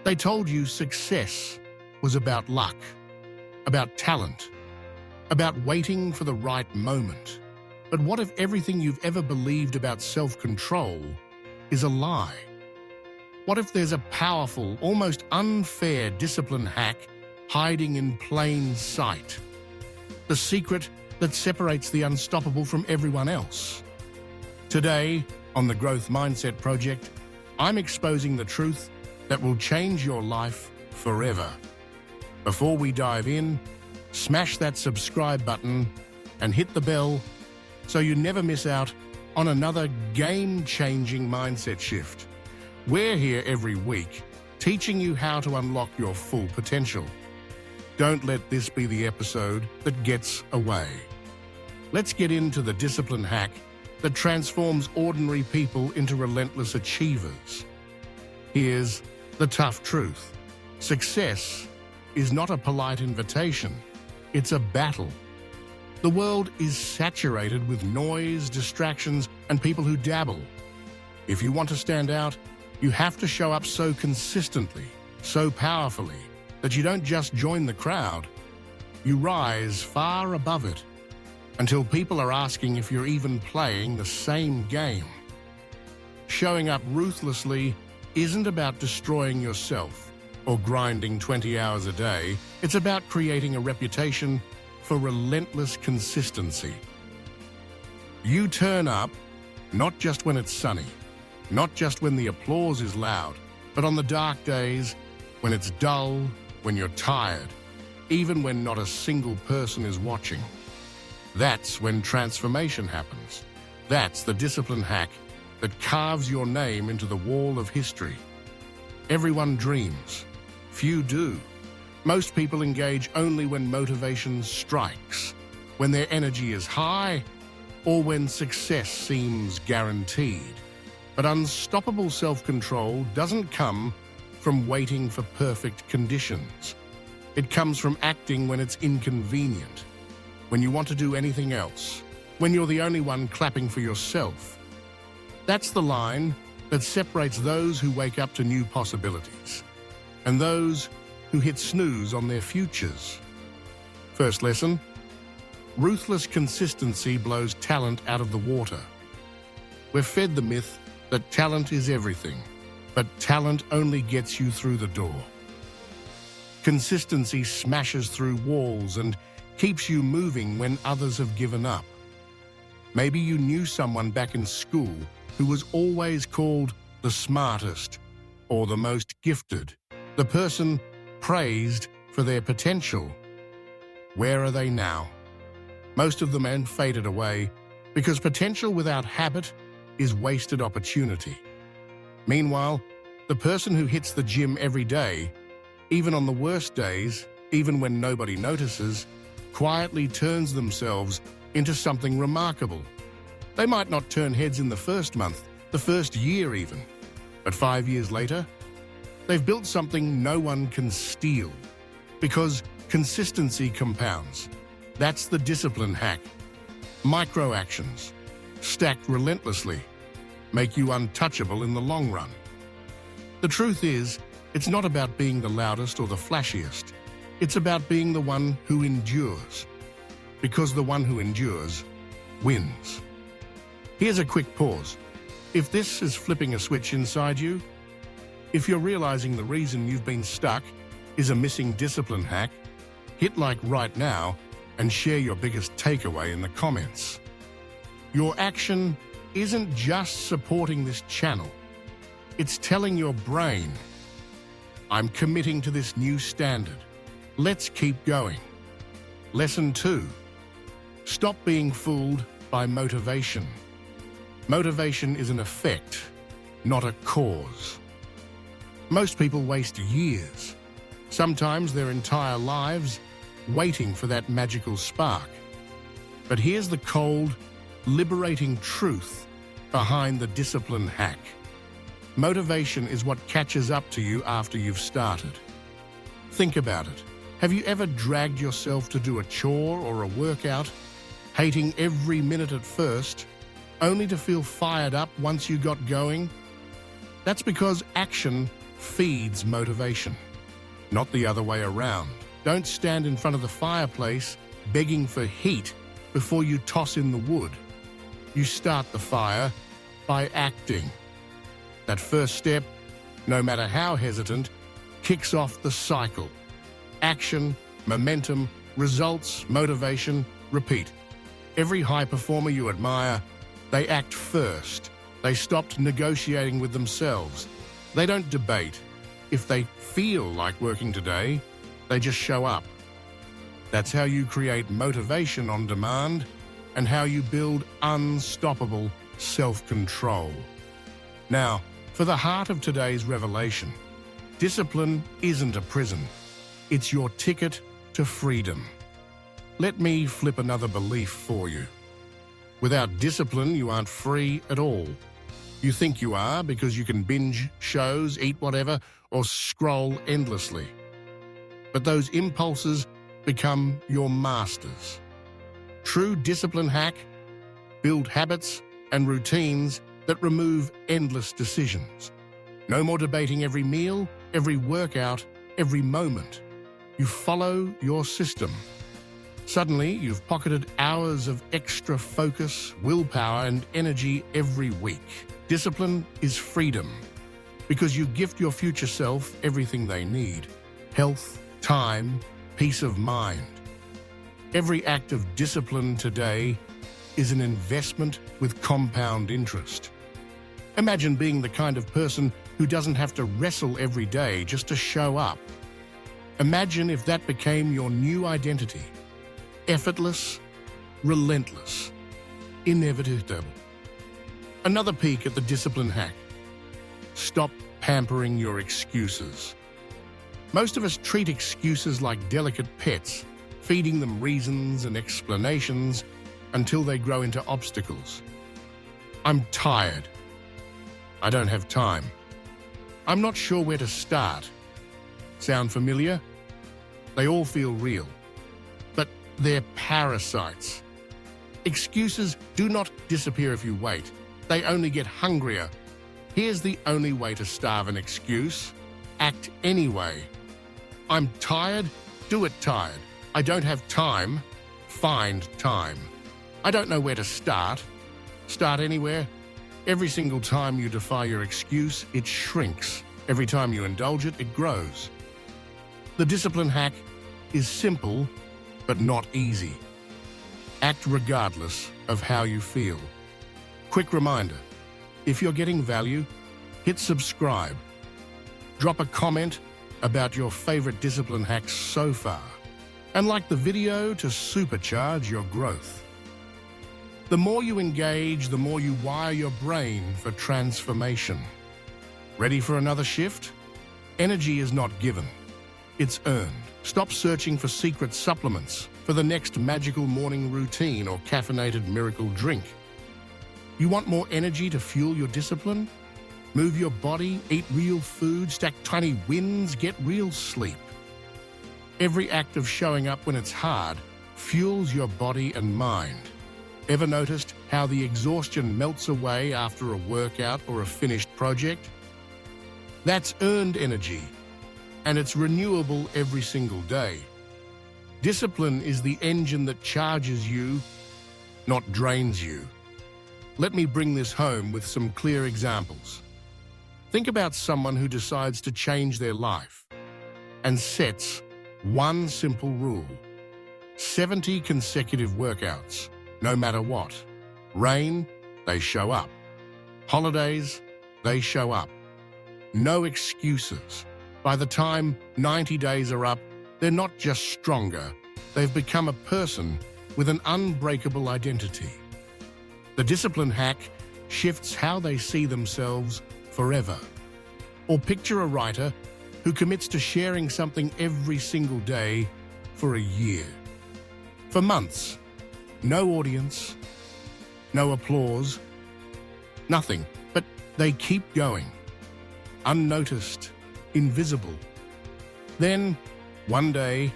They told you success was about luck, about talent, about waiting for the right moment. But what if everything you've ever believed about self-control is a lie? What if there's a powerful, almost unfair discipline hack hiding in plain sight? The secret that separates the unstoppable from everyone else. Today, on the Growth Mindset Project, I'm exposing the truth that will change your life forever. Before we dive in, smash that subscribe button and hit the bell so you never miss out on another game-changing mindset shift. We're here every week, teaching you how to unlock your full potential. Don't let this be the episode that gets away. Let's get into the discipline hack that transforms ordinary people into relentless achievers. Here's the tough truth. Success is not a polite invitation. It's a battle. The world is saturated with noise, distractions, and people who dabble. If you want to stand out, you have to show up so consistently, so powerfully, that you don't just join the crowd. You rise far above it, until people are asking if you're even playing the same game. Showing up ruthlessly isn't about destroying yourself or grinding 20 hours a day. It's about creating a reputation for relentless consistency. You turn up not just when it's sunny, not just when the applause is loud, but on the dark days, when it's dull, when you're tired, even when not a single person is watching. That's when transformation happens. That's the discipline hack that carves your name into the wall of history. Everyone dreams. Few do. Most people engage only when motivation strikes, when their energy is high, or when success seems guaranteed. But unstoppable self-control doesn't come from waiting for perfect conditions. It comes from acting when it's inconvenient, when you want to do anything else, when you're the only one clapping for yourself. That's the line that separates those who wake up to new possibilities and those who hit snooze on their futures. First lesson: ruthless consistency blows talent out of the water. We're fed the myth that talent is everything, but talent only gets you through the door. Consistency smashes through walls and keeps you moving when others have given up. Maybe you knew someone back in school who was always called the smartest or the most gifted, the person praised for their potential. Where are they now? Most of them have faded away because potential without habit is wasted opportunity. Meanwhile, the person who hits the gym every day, even on the worst days, even when nobody notices, quietly turns themselves into something remarkable. They might not turn heads in the first month, the first year even, but 5 years later, they've built something no one can steal, because consistency compounds. That's the discipline hack. Micro actions, stacked relentlessly, make you untouchable in the long run. The truth is, it's not about being the loudest or the flashiest. It's about being the one who endures, because the one who endures wins. Here's a quick pause. If this is flipping a switch inside you, if you're realizing the reason you've been stuck is a missing discipline hack, hit like right now and share your biggest takeaway in the comments. Your action isn't just supporting this channel. It's telling your brain, I'm committing to this new standard. Let's keep going. Lesson 2. Stop being fooled by motivation. Motivation is an effect, not a cause. Most people waste years, sometimes their entire lives, waiting for that magical spark. But here's the cold, liberating truth behind the discipline hack. Motivation is what catches up to you after you've started. Think about it. Have you ever dragged yourself to do a chore or a workout, hating every minute at first, only to feel fired up once you got going? That's because action feeds motivation, not the other way around. Don't stand in front of the fireplace begging for heat before you toss in the wood. You start the fire by acting. That first step, no matter how hesitant, kicks off the cycle. Action, momentum, results, motivation, repeat. Every high performer you admire, they act first. They stopped negotiating with themselves. They don't debate. If they feel like working today, they just show up. That's how you create motivation on demand and how you build unstoppable self-control. Now, for the heart of today's revelation, discipline isn't a prison. It's your ticket to freedom. Let me flip another belief for you. Without discipline, you aren't free at all. You think you are because you can binge shows, eat whatever, or scroll endlessly. But those impulses become your masters. True discipline hack: build habits and routines that remove endless decisions. No more debating every meal, every workout, every moment. You follow your system. Suddenly, you've pocketed hours of extra focus, willpower, and energy every week. Discipline is freedom, because you gift your future self everything they need: health, time, peace of mind. Every act of discipline today is an investment with compound interest. Imagine being the kind of person who doesn't have to wrestle every day just to show up. Imagine if that became your new identity: effortless, relentless, inevitable. Another peek at the discipline hack: stop pampering your excuses. Most of us treat excuses like delicate pets, feeding them reasons and explanations until they grow into obstacles. I'm tired. I don't have time. I'm not sure where to start. Sound familiar? They all feel real, but they're parasites. Excuses do not disappear if you wait. They only get hungrier. Here's the only way to starve an excuse: act anyway. I'm tired? Do it tired. I don't have time? Find time. I don't know where to start? Start anywhere. Every single time you defy your excuse, it shrinks. Every time you indulge it, it grows. The discipline hack is simple, but not easy. Act regardless of how you feel. Quick reminder: if you're getting value, hit subscribe. Drop a comment about your favorite discipline hacks so far, and like the video to supercharge your growth. The more you engage, the more you wire your brain for transformation. Ready for another shift? Energy is not given, it's earned. Stop searching for secret supplements for the next magical morning routine or caffeinated miracle drink. You want more energy to fuel your discipline? Move your body, eat real food, stack tiny wins, get real sleep. Every act of showing up when it's hard fuels your body and mind. Ever noticed how the exhaustion melts away after a workout or a finished project? That's earned energy, and it's renewable every single day. Discipline is the engine that charges you, not drains you. Let me bring this home with some clear examples. Think about someone who decides to change their life and sets one simple rule: 70 consecutive workouts, no matter what. Rain, they show up. Holidays, they show up. No excuses. By the time 90 days are up, they're not just stronger, they've become a person with an unbreakable identity. The discipline hack shifts how they see themselves forever. Or picture a writer who commits to sharing something every single day for a year. For months, no audience, no applause, nothing, but they keep going. Unnoticed, invisible. Then, one day,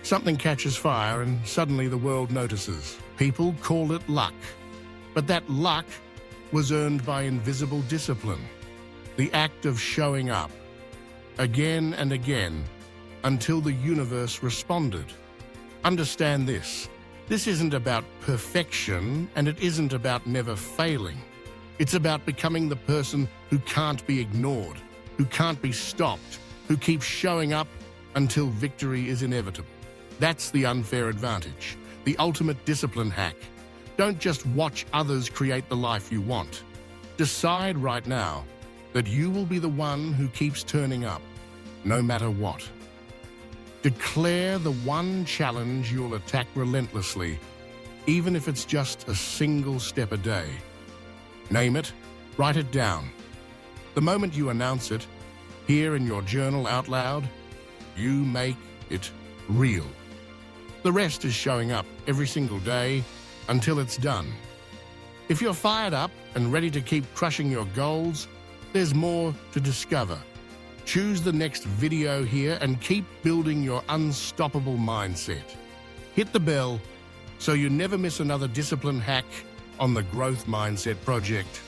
something catches fire and suddenly the world notices. People call it luck. But that luck was earned by invisible discipline. The act of showing up, again and again, until the universe responded. Understand this. This isn't about perfection, and it isn't about never failing. It's about becoming the person who can't be ignored, who can't be stopped, who keeps showing up until victory is inevitable. That's the unfair advantage, the ultimate discipline hack. Don't just watch others create the life you want. Decide right now that you will be the one who keeps turning up, no matter what. Declare the one challenge you'll attack relentlessly, even if it's just a single step a day. Name it, write it down. The moment you announce it, here in your journal out loud, you make it real. The rest is showing up every single day until it's done. If you're fired up and ready to keep crushing your goals, there's more to discover. Choose the next video here and keep building your unstoppable mindset. Hit the bell so you never miss another discipline hack on the Growth Mindset Project.